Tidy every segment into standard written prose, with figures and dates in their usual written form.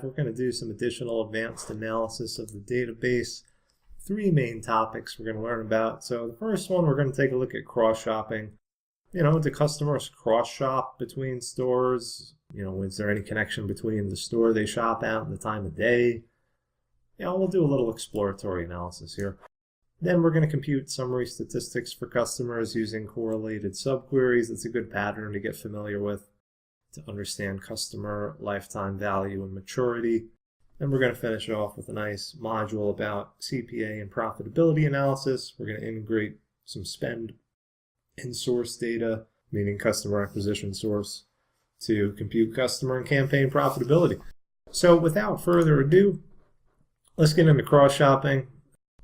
We're going to do some additional advanced analysis of the database. Three main topics we're going to learn about. So the first one, we're going to take a look at cross-shopping. Do customers cross-shop between stores? Is there any connection between the store they shop at and the time of day? We'll do a little exploratory analysis here. Then we're going to compute summary statistics for customers using correlated subqueries. It's a good pattern to get familiar with to understand customer lifetime value and maturity. Then we're going to finish off with a nice module about CPA and profitability analysis. We're going to integrate some spend in source data, meaning customer acquisition source, to compute customer and campaign profitability. So without further ado, let's get into cross-shopping.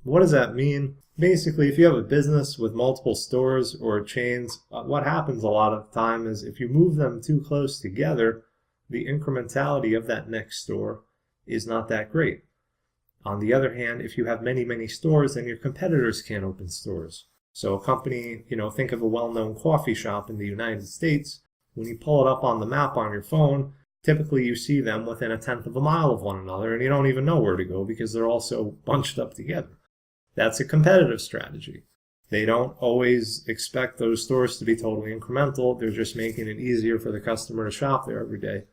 What does that mean? Basically, if you have a business with multiple stores or chains, what happens a lot of the time is if you move them too close together, the incrementality of that next store is not that great. On the other hand, if you have many, many stores, then your competitors can't open stores. So a company, think of a well-known coffee shop in the United States. When you pull it up on the map on your phone, typically you see them within 1/10 of a mile of one another, and you don't even know where to go because they're all so bunched up together. That's a competitive strategy. They don't always expect those stores to be totally incremental. They're just making it easier for the customer to shop there every day.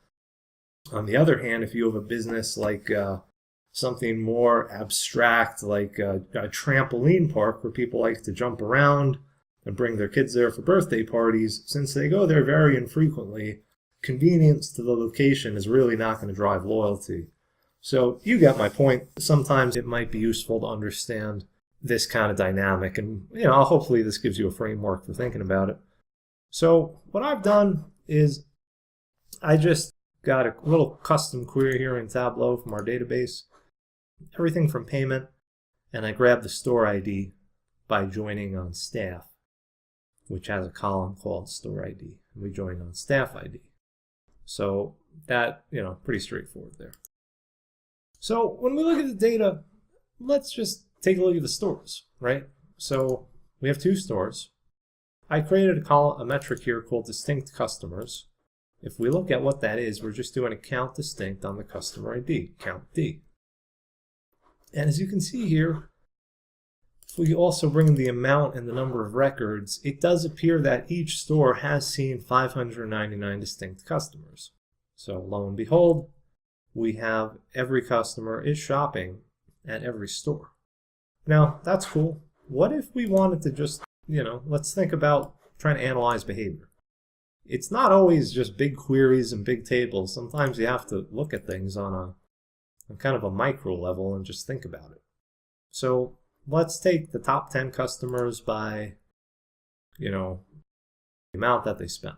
On the other hand, if you have a business like something more abstract, like a trampoline park where people like to jump around and bring their kids there for birthday parties, since they go there very infrequently, convenience to the location is really not going to drive loyalty. So you get my point. Sometimes it might be useful to understand this kind of dynamic, and hopefully this gives you a framework for thinking about it. So what I've done is I just got a little custom query here in Tableau from our database, everything from payment, and I grabbed the store ID by joining on staff, which has a column called store ID, and we joined on staff ID. So that, pretty straightforward there. So when we look at the data, let's just take a look at the stores, right? So we have two stores. I created a metric here called distinct customers. If we look at what that is, we're just doing a count distinct on the customer ID, count D. And as you can see here, if we also bring the amount and the number of records, it does appear that each store has seen 599 distinct customers. So lo and behold, we have every customer is shopping at every store. Now, that's cool. What if we wanted to just, let's think about trying to analyze behavior. It's not always just big queries and big tables. Sometimes you have to look at things on kind of a micro level and just think about it. So let's take the top 10 customers by, the amount that they spent.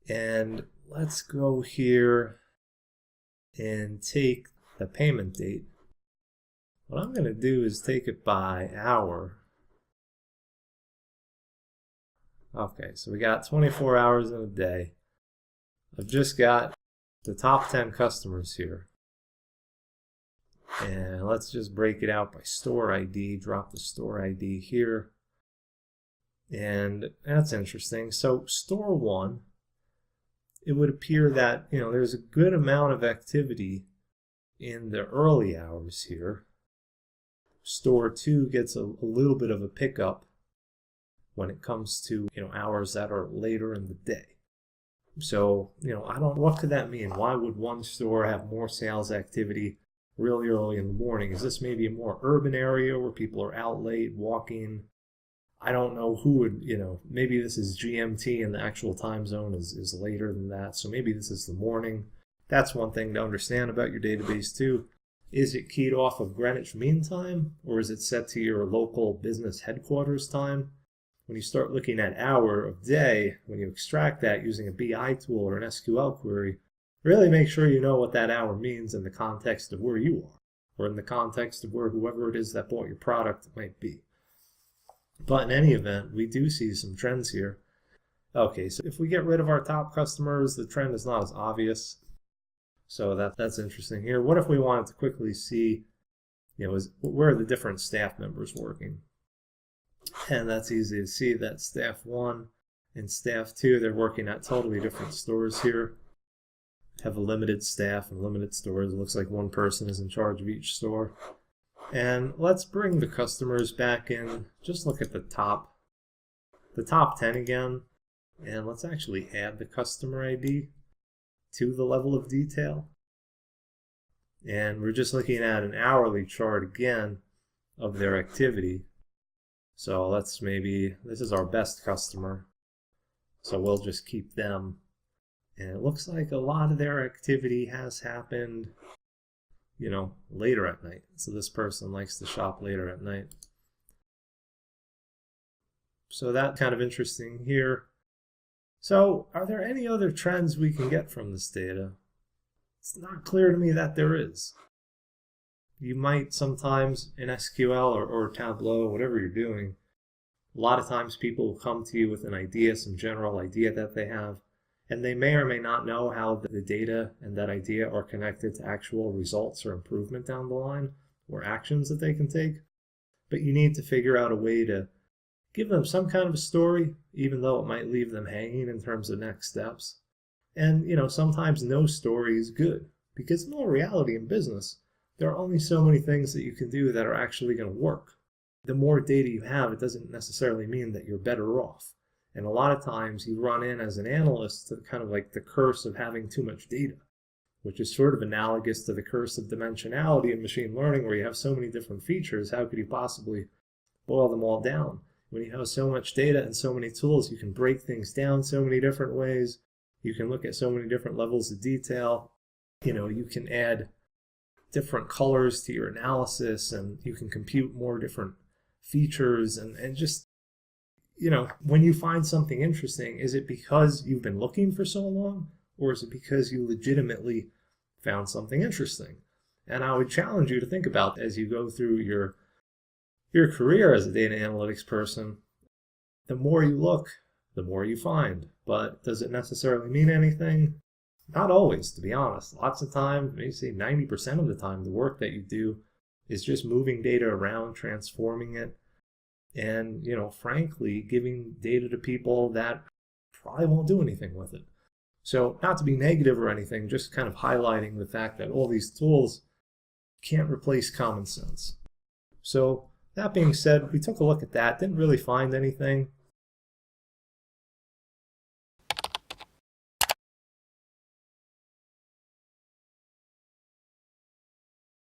And let's go here and take the payment date. What I'm going to do is take it by hour. Okay, so we got 24 hours in a day. I've just got the top 10 customers here. And let's just break it out by store ID, drop the store ID here. And that's interesting. So store 1, it would appear that, there's a good amount of activity in the early hours here. Store 2 gets a little bit of a pickup when it comes to, hours that are later in the day. So, what could that mean? Why would one store have more sales activity really early in the morning? Is this maybe a more urban area where people are out late walking? I don't know who would, maybe this is GMT and the actual time zone is later than that. So maybe this is the morning. That's one thing to understand about your database too. Is it keyed off of Greenwich Mean Time, or is it set to your local business headquarters time? When you start looking at hour of day, when you extract that using a BI tool or an SQL query, really make sure you know what that hour means in the context of where you are, or in the context of where whoever it is that bought your product might be. But in any event, we do see some trends here. Okay, so if we get rid of our top customers, the trend is not as obvious. So that's interesting here. What if we wanted to quickly see, where are the different staff members working? And that's easy to see that staff 1 and staff 2, they're working at totally different stores here. have a limited staff and limited stores. It looks like one person is in charge of each store. And let's bring the customers back in. Just look at the top 10 again. And let's actually add the customer ID to the level of detail. And we're just looking at an hourly chart again of their activity. So let's this is our best customer. So we'll just keep them. And it looks like a lot of their activity has happened, later at night. So this person likes to shop later at night. So that's kind of interesting here. So are there any other trends we can get from this data? It's not clear to me that there is. You might sometimes in SQL or Tableau, whatever you're doing, a lot of times people will come to you with an idea, some general idea that they have, and they may or may not know how the data and that idea are connected to actual results or improvement down the line or actions that they can take. But you need to figure out a way to give them some kind of a story, even though it might leave them hanging in terms of next steps. And, sometimes no story is good, because in all reality in business, there are only so many things that you can do that are actually going to work. The more data you have, it doesn't necessarily mean that you're better off. And a lot of times you run in as an analyst to kind of like the curse of having too much data, which is sort of analogous to the curse of dimensionality in machine learning, where you have so many different features. How could you possibly boil them all down? When you have so much data and so many tools, you can break things down so many different ways. You can look at so many different levels of detail. You can add different colors to your analysis, and you can compute more different features, and just, when you find something interesting, is it because you've been looking for so long, or is it because you legitimately found something interesting? And I would challenge you to think about as you go through your career as a data analytics person. The more you look, the more you find. But does it necessarily mean anything? Not always, to be honest. Lots of times, maybe say 90% of the time, the work that you do is just moving data around, transforming it, and, frankly, giving data to people that probably won't do anything with it. So not to be negative or anything, just kind of highlighting the fact that all these tools can't replace common sense. So that being said, we took a look at that, didn't really find anything.